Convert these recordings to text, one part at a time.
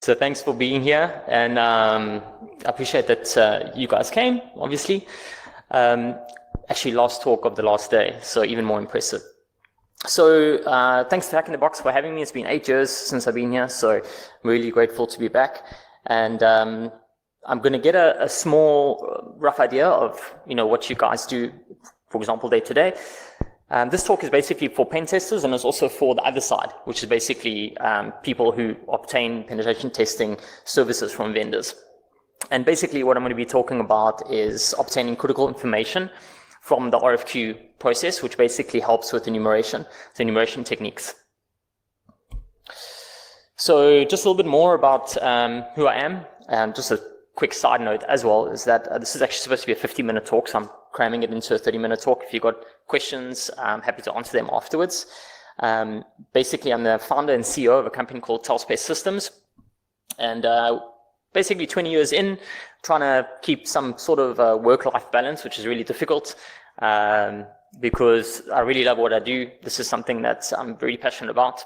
So thanks for being here, and I appreciate that you guys came, obviously. Actually, last talk of the last day, so even more impressive. So thanks to Hack in the Box for having me. It's been 8 years since I've been here, so I'm really grateful to be back. And I'm going to get a small, rough idea of what you guys do, for example, day to day. This talk is basically for pen testers, and it's also for the other side, which is basically people who obtain penetration testing services from vendors. And basically what I'm going to be talking about is obtaining critical information from the RFQ process, which basically helps with enumeration, the enumeration techniques. So just a little bit more about who I am, and just a quick side note as well is that this is actually supposed to be a 50-minute talk, so I'm cramming it into a 30-minute talk. If you've got questions, I'm happy to answer them afterwards. Basically, I'm the founder and CEO of a company called Telspace Systems, and basically 20 years in, trying to keep some sort of work-life balance, which is really difficult because I really love what I do. This is something that I'm very passionate about.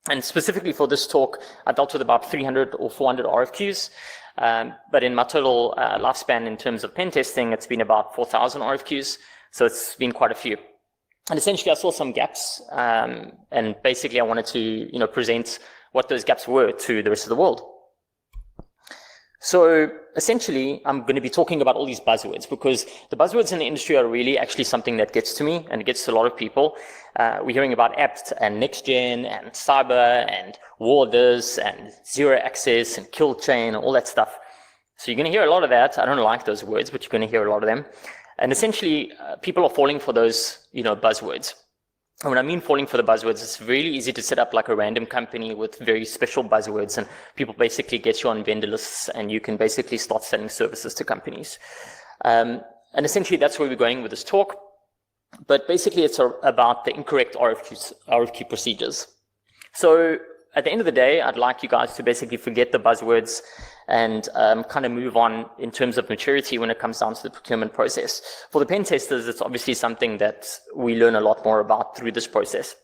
And specifically for this talk, I dealt with about 300 or 400 RFQs. But in my total lifespan in terms of pen testing, it's been about 4,000 RFQs. So it's been quite a few. And essentially I saw some gaps, and basically I wanted to present what those gaps were to the rest of the world. So essentially I'm going to be talking about all these buzzwords, because the buzzwords in the industry are really actually something that gets to me and it gets to a lot of people. We're hearing about apt and next gen and cyber and war this and zero access and kill chain and all that stuff. So you're going to hear a lot of that. I don't like those words, but you're going to hear a lot of them. And essentially people are falling for those buzzwords. And when I mean falling for the buzzwords, it's really easy to set up like a random company with very special buzzwords, and people basically get you on vendor lists and you can basically start selling services to companies. And essentially that's where we're going with this talk. But basically it's about the incorrect RFQ procedures. So at the end of the day, I'd like you guys to basically forget the buzzwords and kind of move on in terms of maturity when it comes down to the procurement process. For the pen testers, it's obviously something that we learn a lot more about through this process.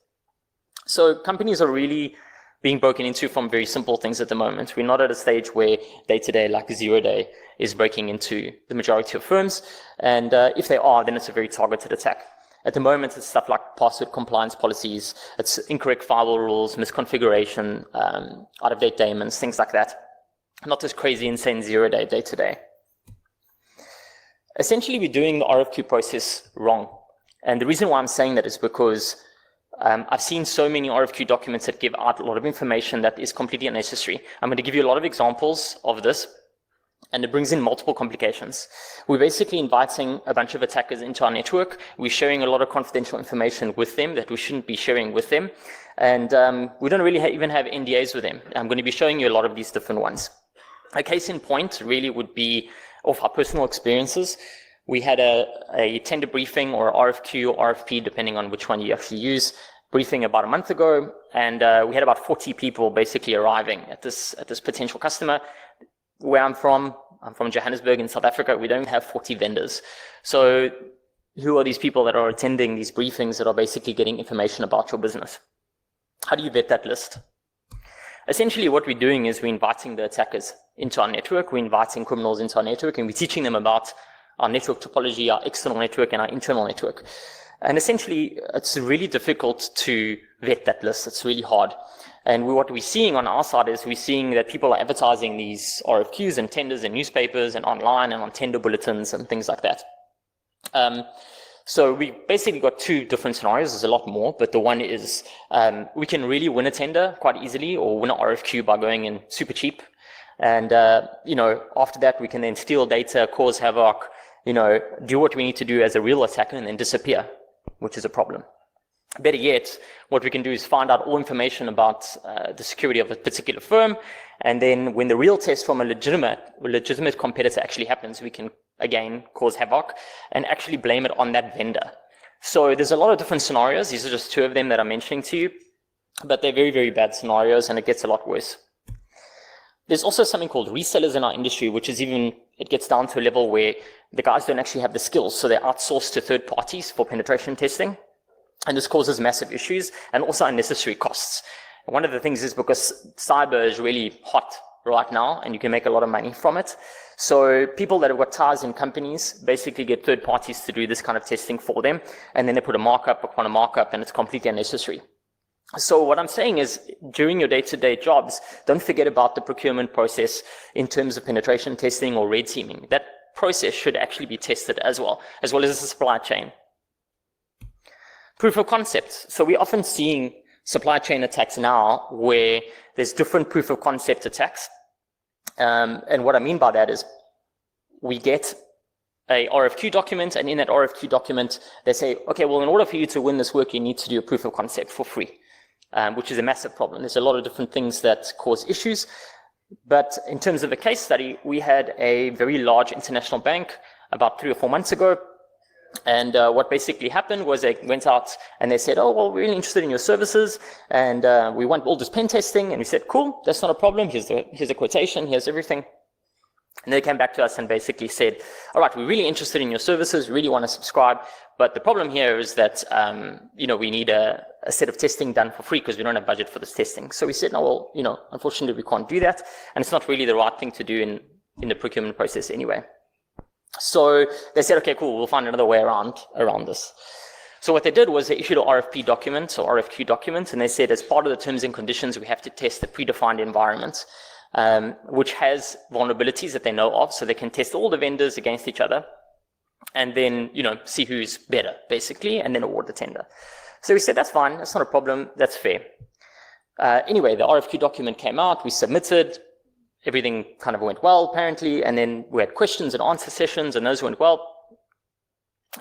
So companies are really being broken into from very simple things at the moment. We're not at a stage where day-to-day, like 0 day, is breaking into the majority of firms. And if they are, then it's a very targeted attack. At the moment, it's stuff like password compliance policies, it's incorrect firewall rules, misconfiguration, out-of-date daemons, things like that. Not this crazy, insane 0 day, day-to-day. Essentially, we're doing the RFQ process wrong. And the reason why I'm saying that is because I've seen so many RFQ documents that give out a lot of information that is completely unnecessary. I'm going to give you a lot of examples of this, and it brings in multiple complications. We're basically inviting a bunch of attackers into our network. We're sharing a lot of confidential information with them that we shouldn't be sharing with them. And we don't really even have NDAs with them. I'm going to be showing you a lot of these different ones. A case in point really would be of our personal experiences. We had a tender briefing or RFQ or RFP, depending on which one you actually use, briefing about a month ago. And we had about 40 people basically arriving at this potential customer. Where I'm from Johannesburg in South Africa, we don't have 40 vendors. So who are these people that are attending these briefings that are basically getting information about your business? How do you vet that list? Essentially what we're doing is we're inviting the attackers into our network, we're inviting criminals into our network, and we're teaching them about our network topology, our external network, and our internal network. And essentially, it's really difficult to vet that list. It's really hard. And what we're seeing on our side is we're seeing that people are advertising these RFQs and tenders in newspapers and online and on tender bulletins and things like that. So we basically got two different scenarios. There's a lot more, but the one is we can really win a tender quite easily or win an RFQ by going in super cheap. And, after that, we can then steal data, cause havoc, do what we need to do as a real attacker and then disappear, which is a problem. Better yet, what we can do is find out all information about the security of a particular firm. And then when the real test from a legitimate competitor actually happens, we can, again, cause havoc and actually blame it on that vendor. So there's a lot of different scenarios. These are just two of them that I'm mentioning to you, but they're very, very bad scenarios, and it gets a lot worse. There's also something called resellers in our industry, which is it gets down to a level where the guys don't actually have the skills, so they're outsourced to third parties for penetration testing. And this causes massive issues and also unnecessary costs. One of the things is because cyber is really hot right now, and you can make a lot of money from it. So people that have got ties in companies basically get third parties to do this kind of testing for them, and then they put a markup upon a markup, and it's completely unnecessary. So what I'm saying is, during your day-to-day jobs, don't forget about the procurement process in terms of penetration testing or red teaming. That process should actually be tested as well as the supply chain. Proof of concept. So we're often seeing supply chain attacks now where there's different proof of concept attacks. And what I mean by that is we get a RFQ document, and in that RFQ document, they say, okay, well, in order for you to win this work, you need to do a proof of concept for free, which is a massive problem. There's a lot of different things that cause issues. But in terms of a case study, we had a very large international bank about 3 or 4 months ago. And what basically happened was they went out and they said, oh, well, we're really interested in your services, and we want all this pen testing. And we said, cool, that's not a problem. Here's the quotation, here's everything. And they came back to us and basically said, all right, we're really interested in your services, really want to subscribe. But the problem here is that, we need a set of testing done for free because we don't have budget for this testing. So we said, no, well, unfortunately, we can't do that. And it's not really the right thing to do in the procurement process anyway. So they said, okay, cool, we'll find another way around this. So what they did was they issued an RFP document or RFQ document, and they said as part of the terms and conditions, we have to test the predefined environment, which has vulnerabilities that they know of, so they can test all the vendors against each other, and then, see who's better, basically, and then award the tender. So we said, that's fine, that's not a problem, that's fair. Anyway, the RFQ document came out, we submitted, everything kind of went well, apparently, and then we had questions and answer sessions, and those went well.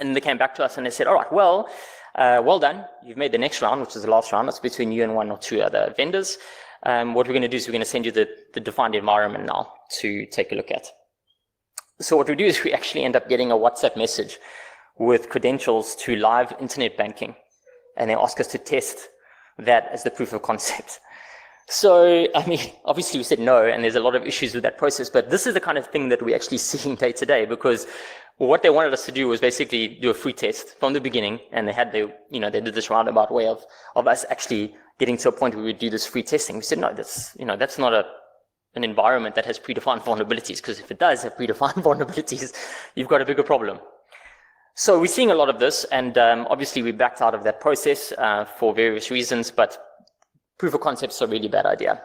And then they came back to us and they said, all right, well done. You've made the next round, which is the last round. That's between you and 1 or 2 other vendors. What we're going to do is we're going to send you the defined environment now to take a look at. So what we do is we actually end up getting a WhatsApp message with credentials to live internet banking, and they ask us to test that as the proof of concept. So, obviously we said no, and there's a lot of issues with that process, but this is the kind of thing that we're actually seeing day to day, because what they wanted us to do was basically do a free test from the beginning, and they did this roundabout way of us actually getting to a point where we would do this free testing. We said, no, that's not an environment that has predefined vulnerabilities, because if it does have predefined vulnerabilities, you've got a bigger problem. So we're seeing a lot of this, and obviously we backed out of that process for various reasons, but proof of concepts are a really bad idea.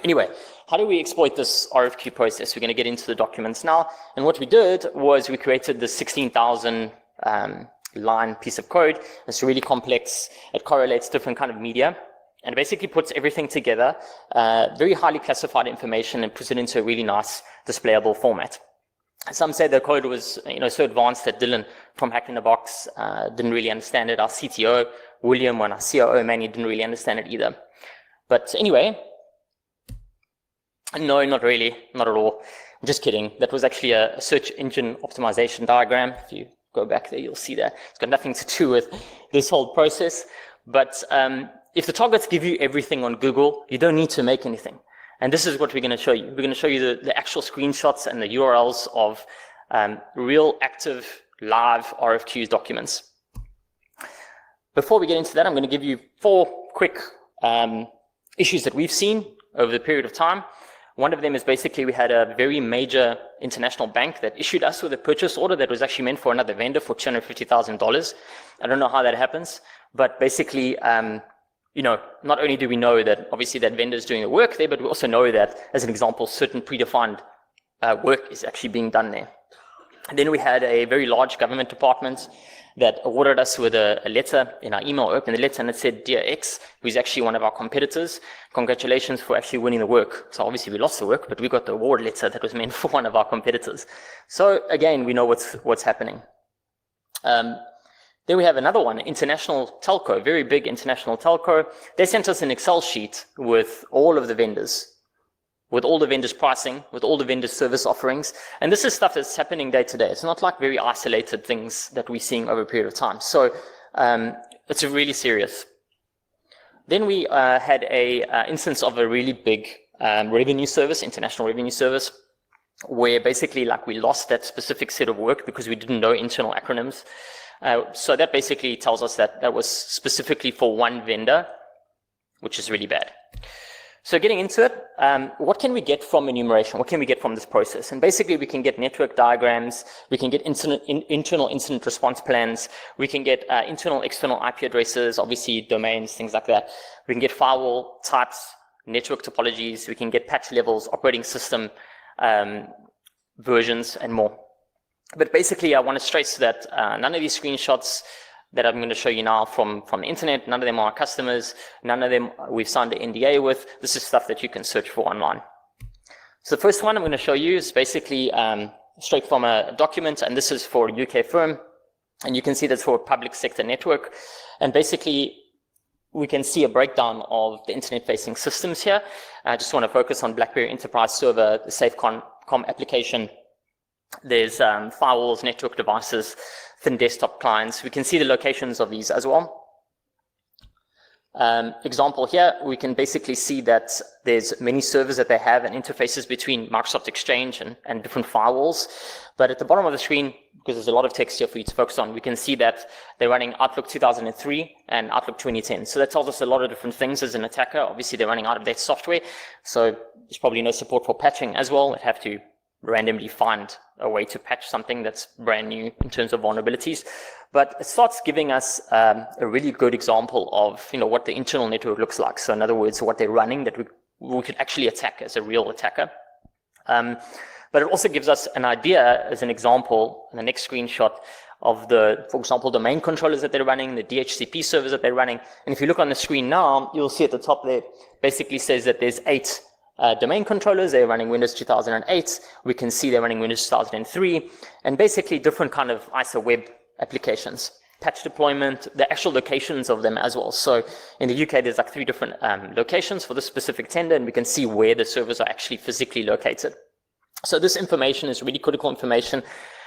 Anyway, how do we exploit this RFQ process? We're going to get into the documents now. And what we did was we created the 16,000 line piece of code. It's really complex. It correlates different kind of media, and basically puts everything together, very highly classified information, and puts it into a really nice displayable format. Some say the code was so advanced that Dylan from Hack in the Box didn't really understand it. Our CTO, William, and our COO, Manny, didn't really understand it either. But anyway, no, not really, not at all. I'm just kidding. That was actually a search engine optimization diagram. If you go back there, you'll see that. It's got nothing to do with this whole process. But if the targets give you everything on Google, you don't need to make anything. And this is what we're going to show you. We're going to show you the actual screenshots and the URLs of real active live RFQs documents. Before we get into that, I'm going to give you 4 quick issues that we've seen over the period of time. One of them is basically we had a very major international bank that issued us with a purchase order that was actually meant for another vendor for $250,000. I don't know how that happens, but basically, not only do we know that obviously that vendor is doing the work there, but we also know that, as an example, certain predefined work is actually being done there. And then we had a very large government department that awarded us with a letter in our email. Opened the letter and it said, Dear X, who's actually one of our competitors, congratulations for actually winning the work. So obviously we lost the work, but we got the award letter that was meant for one of our competitors. So again, we know what's happening. Then we have another one, international telco, very big international telco. They sent us an Excel sheet with all of the vendors, with all the vendors' pricing, with all the vendors' service offerings. And this is stuff that's happening day to day. It's not like very isolated things that we're seeing over a period of time. So it's really serious. Then we had a instance of a really big revenue service, international revenue service, where basically we lost that specific set of work because we didn't know internal acronyms. So that basically tells us that that was specifically for one vendor, which is really bad. So getting into it, what can we get from enumeration? What can we get from this process? And basically we can get network diagrams, we can get internal incident response plans, we can get internal, external IP addresses, obviously domains, things like that. We can get firewall types, network topologies, we can get patch levels, operating system versions, and more. But basically I want to stress that none of these screenshots that I'm going to show you now from the internet, none of them are our customers, none of them we've signed an NDA with. This is stuff that you can search for online. So the first one I'm going to show you is basically straight from a document, and this is for a UK firm, and you can see that's for a public sector network. And basically we can see a breakdown of the internet-facing systems here. I just want to focus on BlackBerry Enterprise Server, the SafeCom application. There's firewalls, network devices, thin desktop clients. We can see the locations of these as well. Example here, we can basically see that there's many servers that they have and interfaces between Microsoft Exchange and different firewalls. But at the bottom of the screen, because there's a lot of text here for you to focus on, we can see that they're running Outlook 2003 and Outlook 2010. So that tells us a lot of different things as an attacker. Obviously, they're running out of their software, so there's probably no support for patching as well. They'd have to randomly find a way to patch something that's brand new in terms of vulnerabilities. But it starts giving us a really good example of what the internal network looks like. So in other words, what they're running that we could actually attack as a real attacker. But it also gives us an idea, as an example, in the next screenshot, of for example, domain controllers that they're running, the DHCP servers that they're running. And if you look on the screen now, you'll see at the top there, basically says that there's 8 domain controllers. They're running Windows 2008. We can see they're running Windows 2003, and basically different kind of ISO web applications, patch deployment, the actual locations of them as well. So in the UK, there's like 3 different locations for this specific tender, and we can see where the servers are actually physically located. So this information is really critical information.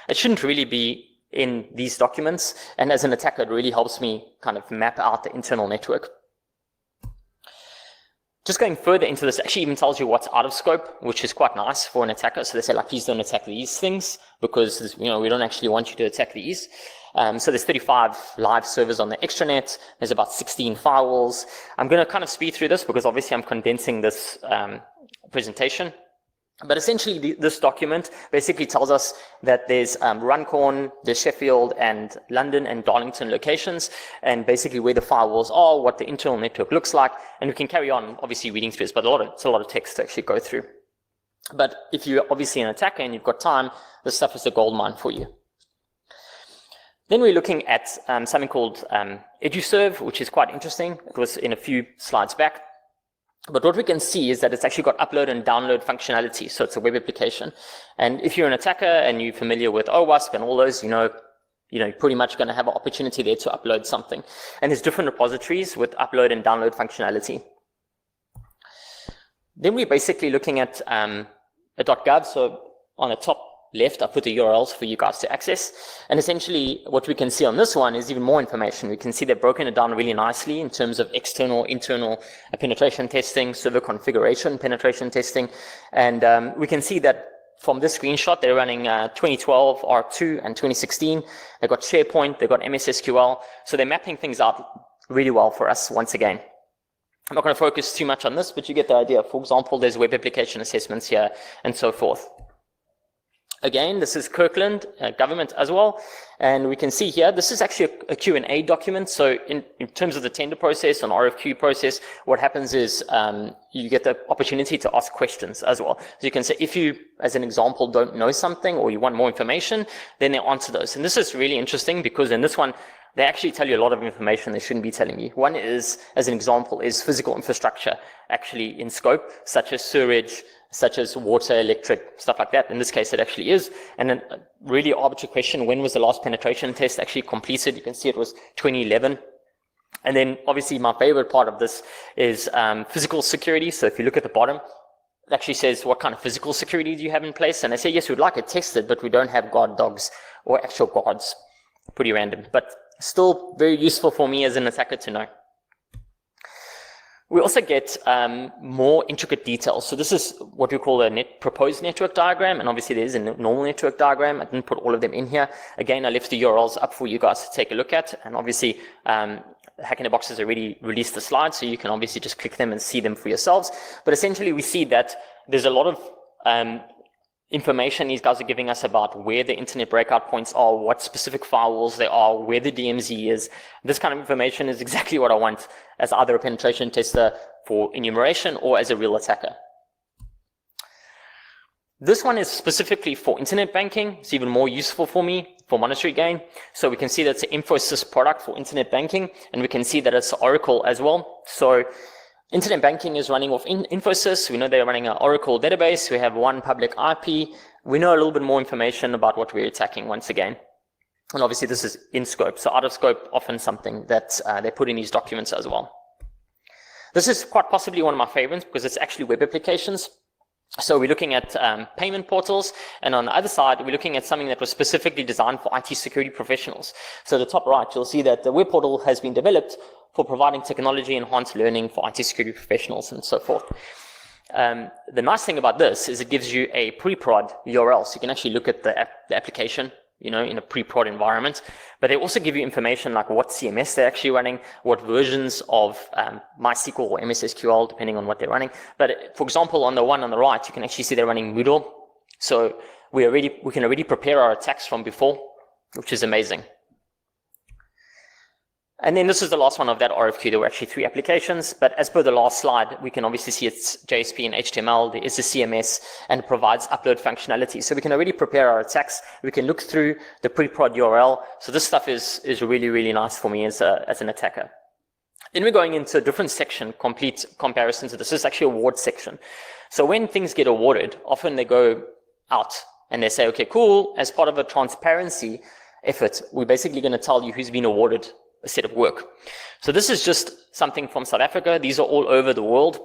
It shouldn't really be in these documents, and as an attacker, it really helps me kind of map out the internal network. Just going further into this, actually even tells you what's out of scope, which is quite nice for an attacker. So they say, like, please don't attack these things, because we don't actually want you to attack these. So there's 35 live servers on the extranet. There's about 16 firewalls. I'm going to kind of speed through this because obviously I'm condensing this presentation. But essentially, this document basically tells us that there's Runcorn, there's Sheffield and London and Darlington locations, and basically where the firewalls are, what the internal network looks like, and we can carry on obviously reading through this, but it's a lot of text to actually go through. But if you're obviously an attacker and you've got time, this stuff is a goldmine for you. Then we're looking at something called EduServe, which is quite interesting. It was in a few slides back. But what we can see is that it's actually got upload and download functionality. So it's a web application. And if you're an attacker and you're familiar with OWASP and all those, you're pretty much going to have an opportunity there to upload something. And there's different repositories with upload and download functionality. Then we're basically looking at a .gov. So on the top left, I put the URLs for you guys to access. And essentially what we can see on this one is even more information. We can see they've broken it down really nicely in terms of external, internal penetration testing, server configuration penetration testing. And we can see that from this screenshot, they're running 2012 R2 and 2016. They've got SharePoint, they've got MS SQL. So they're mapping things out really well for us once again. I'm not going to focus too much on this, but you get the idea. For example, there's web application assessments here and so forth. Again, this is Kirkland government as well. And we can see here, this is actually a Q&A document. So in terms of the tender process and RFQ process, what happens is you get the opportunity to ask questions as well. So you can say, if you, as an example, don't know something or you want more information, then they answer those. And this is really interesting because in this one, they actually tell you a lot of information they shouldn't be telling you. One is, as an example, is physical infrastructure actually in scope, such as sewerage, such as water, electric, stuff like that. In this case, it actually is. And then a really arbitrary question, when was the last penetration test actually completed? You can see it was 2011. And then obviously my favorite part of this is physical security. So if you look at the bottom, it actually says, what kind of physical security do you have in place? And they say, yes, we'd like it tested, but we don't have guard dogs or actual guards. Pretty random, but still very useful for me as an attacker to know. We also get more intricate details. So this is what we call a proposed network diagram. And obviously there is a normal network diagram. I didn't put all of them in here. Again, I left the URLs up for you guys to take a look at. And obviously Hack in the Box has already released the slides, so you can obviously just click them and see them for yourselves. But essentially, we see that there's a lot of information these guys are giving us about where the internet breakout points are, what specific firewalls they are, where the DMZ is. This kind of information is exactly what I want as either a penetration tester for enumeration or as a real attacker. This one is specifically for internet banking. It's even more useful for me for monetary gain. So we can see that it's an Infosys product for internet banking, and we can see that it's Oracle as well. So internet banking is running off Infosys. We know they're running an Oracle database. We have one public IP. We know a little bit more information about what we're attacking once again. And obviously this is in scope. So out of scope, often something that they put in these documents as well. This is quite possibly one of my favorites because it's actually web applications. So we're looking at payment portals, and on the other side, we're looking at something that was specifically designed for IT security professionals. So the top right, you'll see that the web portal has been developed for providing technology-enhanced learning for IT security professionals and so forth. The nice thing about this is it gives you a pre-prod URL, so you can actually look at the application, you know, in a pre-prod environment. But they also give you information like what CMS they're actually running, what versions of MySQL or MS SQL, depending on what they're running. But for example, on the one on the right, you can actually see they're running Moodle. So we can already prepare our attacks from before, which is amazing. And then this is the last one of that RFQ. There were actually 3 applications, but as per the last slide, we can obviously see it's JSP and HTML. There is a CMS, and it provides upload functionality. So we can already prepare our attacks. We can look through the pre-prod URL. So this stuff is really, really nice for me as an attacker. Then we're going into a different section, complete comparison to this. This is actually award section. So when things get awarded, often they go out and they say, okay, cool, as part of a transparency effort, we're basically going to tell you who's been awarded a set of work. So this is just something from South Africa. These are all over the world.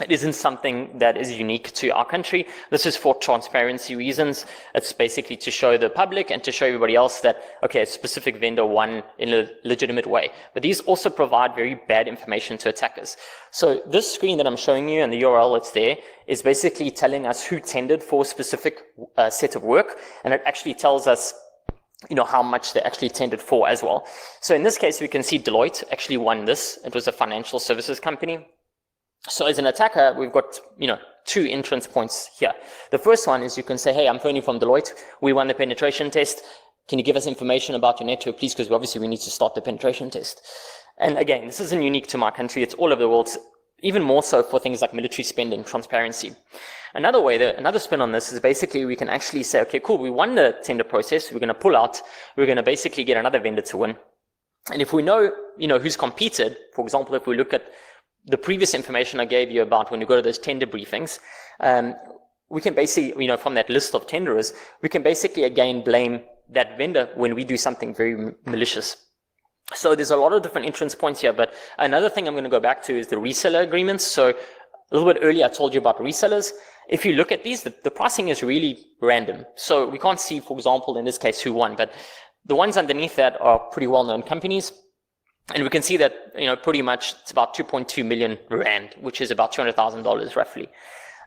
It isn't something that is unique to our country. This is for transparency reasons. It's basically to show the public and to show everybody else that, okay, a specific vendor won in a legitimate way. But these also provide very bad information to attackers. So this screen that I'm showing you and the URL that's there is basically telling us who tendered for a specific set of work. And it actually tells us, you know, how much they actually tendered for as well. So in this case, we can see Deloitte actually won this. It was a financial services company. So as an attacker, we've got, you know, 2 entrance points here. The first one is you can say, hey, I'm phoning from Deloitte. We won the penetration test. Can you give us information about your network, please? Because obviously we need to start the penetration test. And again, this isn't unique to my country. It's all over the world, even more so for things like military spending, transparency. Another way, another spin on this is basically we can actually say, okay, cool, we won the tender process. We're going to pull out. We're going to basically get another vendor to win. And if we know, you know, who's competed, for example, if we look at the previous information I gave you about when you go to those tender briefings, we can basically, you know, from that list of tenderers, we can basically again blame that vendor when we do something very malicious. So there's a lot of different entrance points here, but another thing I'm going to go back to is the reseller agreements. So a little bit earlier, I told you about resellers. If you look at these, the pricing is really random. So we can't see, for example, in this case, who won, but the ones underneath that are pretty well-known companies. And we can see that, you know, pretty much it's about 2.2 million rand, which is about $200,000 roughly.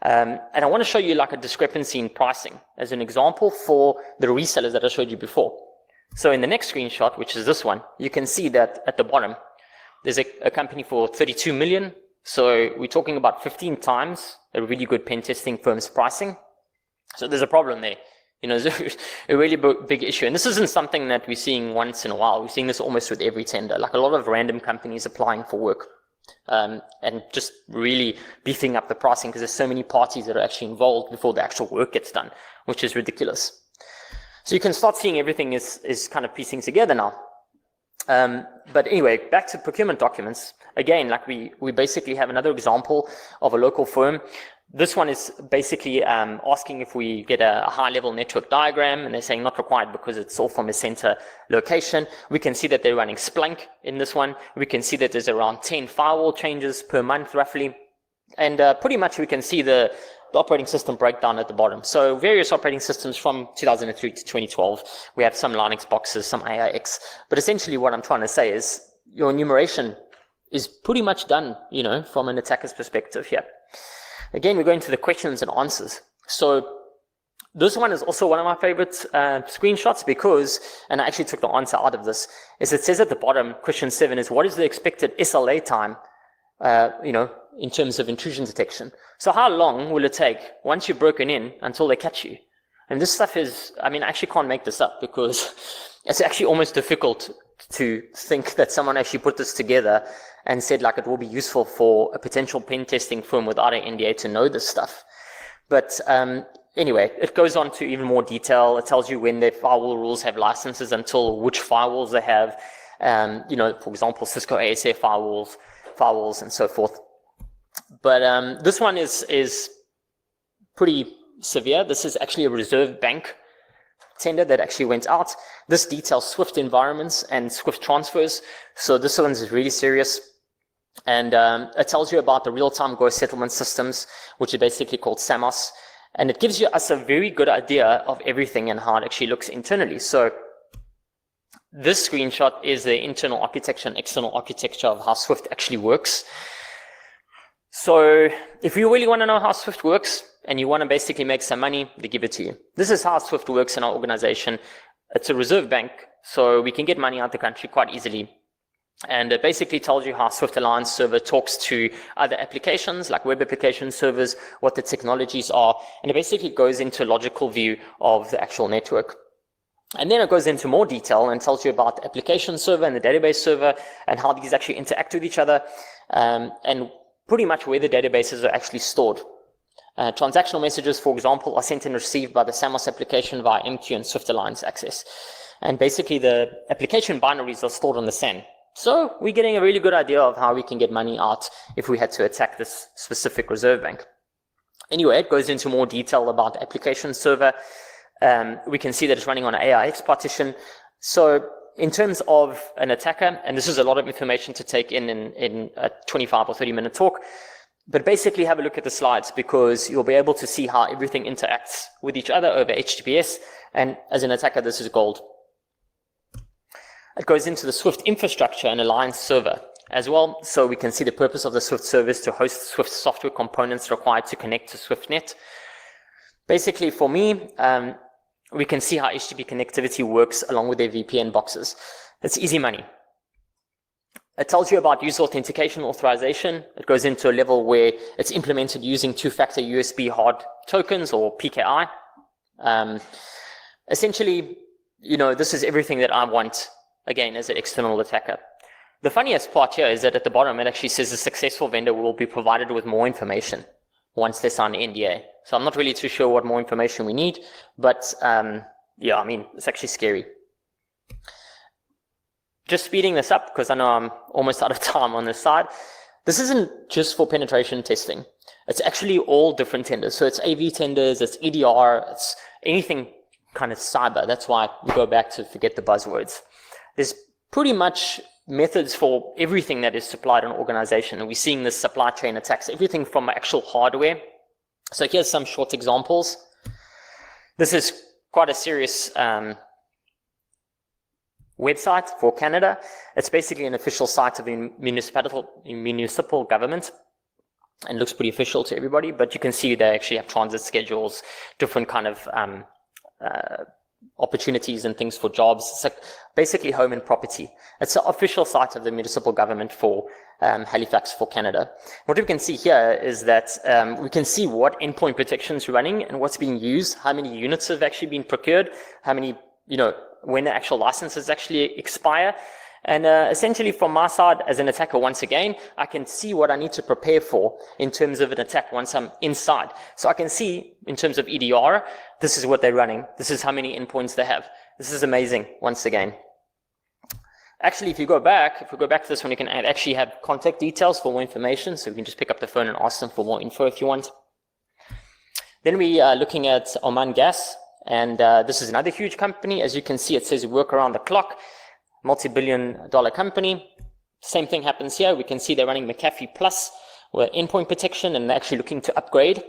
And I want to show you like a discrepancy in pricing as an example for the resellers that I showed you before. So in the next screenshot, which is this one, you can see that at the bottom, there's a company for 32 million. So we're talking about 15 times a really good pen testing firm's pricing. So there's a problem there. You know, there's a really big issue. And this isn't something that we're seeing once in a while. We're seeing this almost with every tender, like a lot of random companies applying for work, and just really beefing up the pricing because there's so many parties that are actually involved before the actual work gets done, which is ridiculous. So you can start seeing everything is kind of piecing together now. But anyway, back to procurement documents. Again, like we basically have another example of a local firm. This one is basically asking if we get a high-level network diagram, and they're saying not required because it's all from a center location. We can see that they're running Splunk in this one. We can see that there's around 10 firewall changes per month, roughly. And pretty much we can see the operating system breakdown at the bottom. So various operating systems from 2003 to 2012. We have some Linux boxes, some AIX. But essentially what I'm trying to say is your enumeration is pretty much done, you know, from an attacker's perspective here. Again, we're going to the questions and answers. So This one is also one of my favorite screenshots because, and I actually took the answer out of this, is it says at the bottom, question 7 is, what is the expected SLA time, in terms of intrusion detection? So how long will it take once you've broken in until they catch you? And this stuff is, I actually can't make this up because it's actually almost difficult to think that someone actually put this together and said like it will be useful for a potential pen testing firm without an NDA to know this stuff. But anyway, it goes on to even more detail. It tells you when their firewall rules have licenses until which firewalls they have. For example, Cisco ASA firewalls and so forth. But this one is pretty severe. This is actually a Reserve Bank tender that actually went out. This details Swift environments and Swift transfers. So this one is really serious. And it tells you about the real-time gross settlement systems, which is basically called SAMOS. And it gives us a very good idea of everything and how it actually looks internally. So this screenshot is the internal architecture and external architecture of how Swift actually works. So if you really want to know how Swift works and you want to basically make some money, they give it to you. This is how Swift works in our organization. It's a reserve bank, so we can get money out the country quite easily. And it basically tells you how Swift Alliance server talks to other applications like web application servers, what the technologies are, and it basically goes into a logical view of the actual network. And then it goes into more detail and tells you about the application server and the database server and how these actually interact with each other, and pretty much where the databases are actually stored. Transactional messages, for example, are sent and received by the SAMOS application via MQ and Swift Alliance access. And basically the application binaries are stored on the SAN. So we're getting a really good idea of how we can get money out if we had to attack this specific reserve bank. Anyway, it goes into more detail about the application server. We can see that it's running on an AIX partition. So in terms of an attacker, and this is a lot of information to take in a 25 or 30 minute talk, but basically have a look at the slides because you'll be able to see how everything interacts with each other over HTTPS. And as an attacker, this is gold. It goes into the Swift infrastructure and Alliance server as well. So we can see the purpose of the Swift service to host Swift software components required to connect to SwiftNet. Basically, for me, we can see how HTTP connectivity works along with their VPN boxes. It's easy money. It tells you about user authentication authorization. It goes into a level where it's implemented using two-factor USB hard tokens or PKI. Essentially, this is everything that I want, again, as an external attacker. The funniest part here is that at the bottom, it actually says the successful vendor will be provided with more information once they sign the NDA. So I'm not really too sure what more information we need, but it's actually scary. Just speeding this up, because I know I'm almost out of time on this side. This isn't just for penetration testing. It's actually all different tenders. So it's AV tenders, it's EDR, it's anything kind of cyber. That's why we go back to forget the buzzwords. There's pretty much methods for everything that is supplied in an organization. And we're seeing this supply chain attacks, everything from actual hardware. So here's some short examples. This is quite a serious website for Canada. It's basically an official site of the municipal government and looks pretty official to everybody, but you can see they actually have transit schedules, different kind of opportunities and things for jobs. It's like basically home and property. It's the official site of the municipal government for Halifax for Canada. What we can see here is that we can see what endpoint protection is running and what's being used, how many units have actually been procured, how many, when the actual licenses actually expire. And essentially from my side as an attacker, once again, I can see what I need to prepare for in terms of an attack once I'm inside. So I can see in terms of EDR, this is what they're running. This is how many endpoints they have. This is amazing once again. Actually, if we go back to this one, you can actually have contact details for more information. So you can just pick up the phone and ask them for more info if you want. Then we are looking at Oman Gas. And this is another huge company. As you can see, it says we work around the clock, multi-billion-dollar company. Same thing happens here. We can see they're running McAfee Plus with endpoint protection, and they're actually looking to upgrade.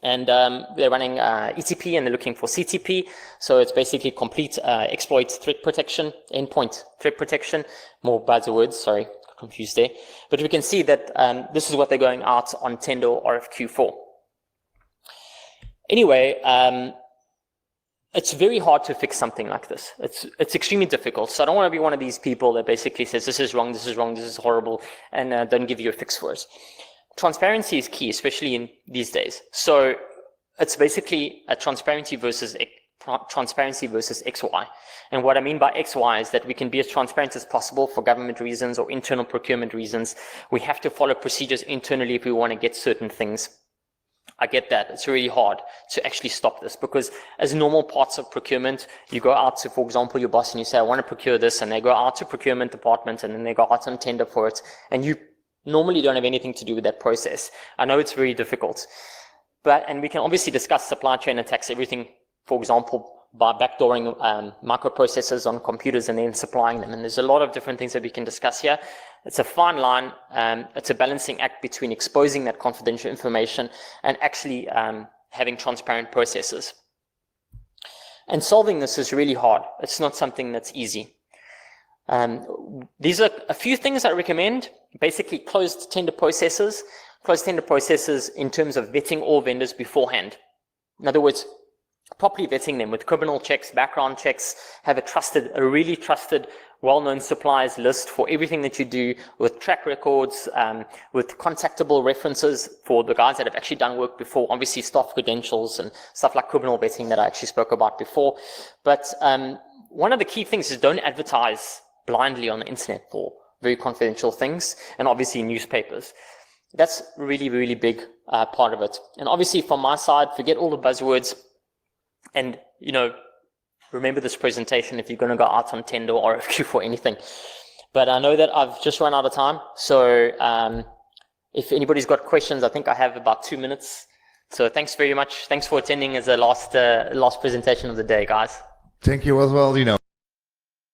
And they're running ETP, and they're looking for CTP. So it's basically complete exploit threat protection, endpoint threat protection. More buzzwords, sorry, confused there. But we can see that this is what they're going out on tender RFQ for. Anyway, it's very hard to fix something like this. It's extremely difficult. So I don't want to be one of these people that basically says, this is wrong, this is wrong, this is horrible, and don't give you a fix for it. Transparency is key, especially in these days. So it's basically a transparency versus XY. And what I mean by XY is that we can be as transparent as possible for government reasons or internal procurement reasons. We have to follow procedures internally if we want to get certain things. I get that. It's really hard to actually stop this because as normal parts of procurement, you go out to, for example, your boss and you say, I want to procure this, and they go out to procurement department and then they go out on tender for it. And you normally don't have anything to do with that process. I know it's very difficult, and we can obviously discuss supply chain attacks, everything, for example, by backdooring microprocessors on computers and then supplying them. And there's a lot of different things that we can discuss here. It's a fine line. It's a balancing act between exposing that confidential information and actually having transparent processes. And solving this is really hard. It's not something that's easy. These are a few things I recommend. Basically, closed tender processes. Closed tender processes in terms of vetting all vendors beforehand. In other words, properly vetting them with criminal checks, background checks, have a really trusted, well-known suppliers list for everything that you do, with track records, with contactable references for the guys that have actually done work before, obviously staff credentials and stuff like criminal vetting that I actually spoke about before. But one of the key things is don't advertise blindly on the internet for very confidential things, and obviously newspapers. That's really, really big part of it. And obviously from my side, forget all the buzzwords. And, remember this presentation if you're going to go out on tender or RFQ for anything. But I know that I've just run out of time. So if anybody's got questions, I think I have about 2 minutes. So thanks very much. Thanks for attending as the last presentation of the day, guys. Thank you as well, Dino.